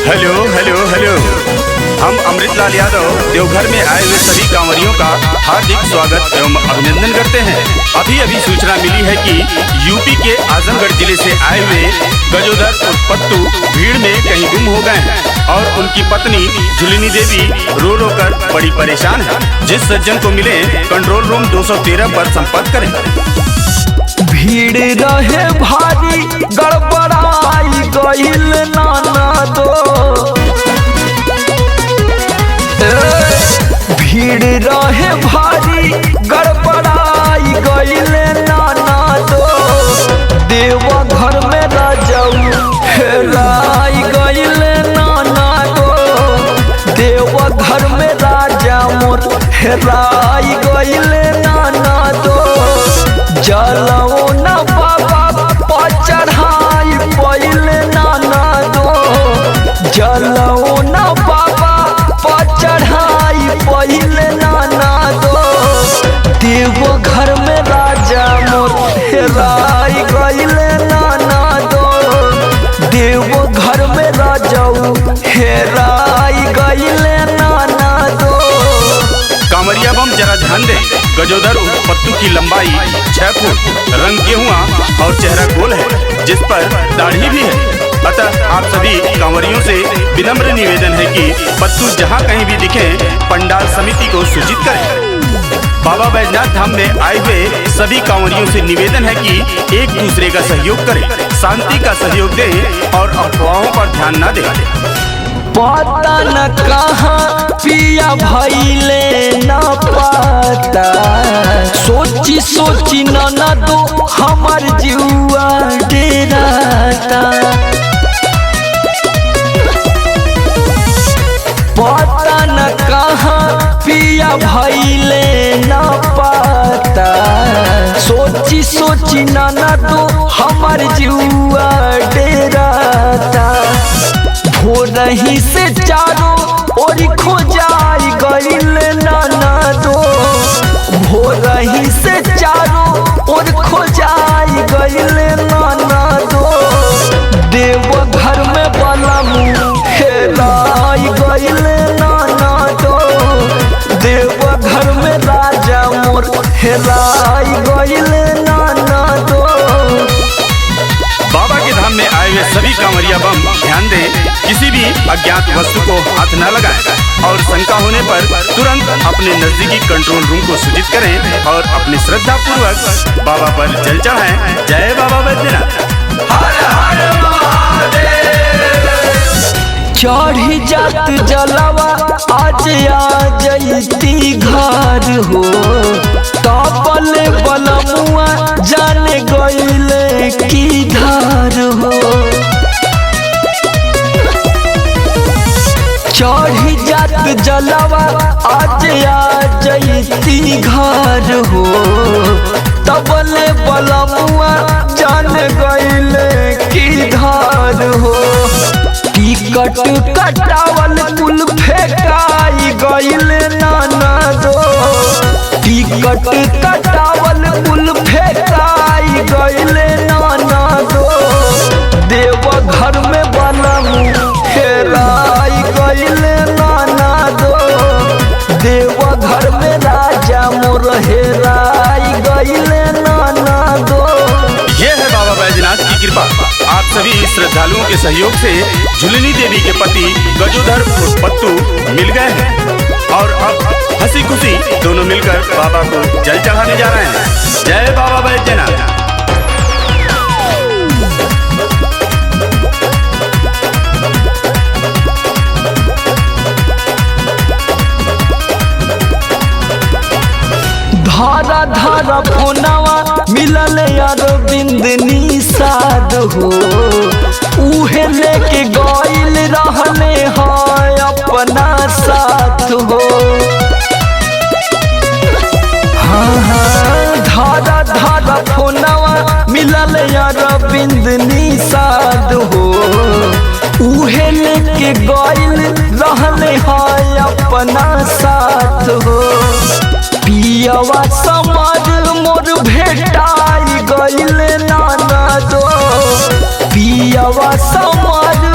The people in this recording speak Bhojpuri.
Hello hello hello. हम अमृतलाल यादव देवघर में आए हुए सभी कांवरियों का हार्दिक स्वागत एवं अभिनंदन करते हैं। अभी अभी सूचना मिली है कि यूपी के आजमगढ़ जिले से आए हुए गजोदर और पत्तू भीड़ में कहीं गुम हो गए हैं और उनकी पत्नी झुलिनी देवी रो रो कर बड़ी परेशान है। जिस सज्जन को मिले कंट्रोल रूम 213 पर संपर्क करें। भीड़ रहे भारी गड़बड़ाई गईल नाना दो। भीड़ रहे भारी गड़बड़ाई गईल नाना दो। देवघर में राजाऊ हेराई गईल नाना दो। देवघर में राजा मोर हेराई गईल नाना दो। जलओ न बाबा पचढ़ाई पहिले नाना दो। जलओ न बाबा पचढ़ाई पहिले नाना दो। देवघर में राजा मोर हेराई गईले नाना दो। देवघर में राजाऊ हेराई गईले नाना दो। कांवरिया बम जरा ध्यान दे। गजोदर पत्तू की लंबाई 6 फुट, रंग गेहुआ और चेहरा गोल है जिस पर दाढ़ी भी है। अतः आप सभी कांवरियों से विनम्र निवेदन है कि पत्तू जहां कहीं भी दिखे पंडाल समिति को सूचित करें। बाबा बैजनाथ धाम में आए हुए सभी कांवरियों से निवेदन है कि एक दूसरे का सहयोग करें, शांति का सहयोग दें और अफवाहों पर ध्यान न दें। पता न कहाँ पिया भइले न पता। सोची सोची न दो हमार जुआ डेराता। पता न कहाँ पिया भइले न पता। सोची सोची न दो हमार जुआ डेराता। भोरही से चारों ओर खोजाई गईल नाना दो। भोरही से चारों ओर खोजाई गईल नाना दो। देवघर में बलमू हेराई गईल नाना दो। देवघर में राजा मोर हेराई गईल नाना दो। बाबा के धाम में आए हुए सभी कांवरिया बम ध्यान दें, किसी भी अज्ञात वस्तु को हाथ न लगाएं और शंका होने पर तुरंत अपने नजदीकी कंट्रोल रूम को सूचित करें और अपनी श्रद्धा पूर्वक बाबा पर जल चढ़ाएं। जय बाबा बैजनाथ। हर हर महादेव। चढ़ी जात जलवा आज आ जैती घर हो। तबल बलमुआ जाने गईले किधर हो। चढ़ी जात जलवा आज आ जैती घर हो। तबल बलमुआ जान गईले किधर हो। टिकट कटावल कुल फेंकाई गईले नाना दो। टिकट कटावल कुल फेंकाई गईले नाना दो। देवघर में बलमू हेराई गईले नाना दो। देवघर में राजा मोर हेराई गईले नाना दो। ये है बाबा बैजनाथ की कृपा। आप सभी श्रद्धालुओं के सहयोग से झुलिनी देवी के पति गजोदर और पत्तू मिल गए हैं और अब हंसी खुशी दोनों मिलकर बाबा को जल चढ़ाने जा रहे हैं। जय बाबा बैजनाथ। धारा धारा फोनवा मिलल अरविंद निषाद हो। उहे लेके गईल रहले है अपना साथ हो। हाँ धारा धारा फोनवा मिलल अरविंद निषाद हो। उहे लेके गईल रहले है अपना साथ हो। पियवा समाज मोर भेटाई गईल नाना दो। पियवा समाज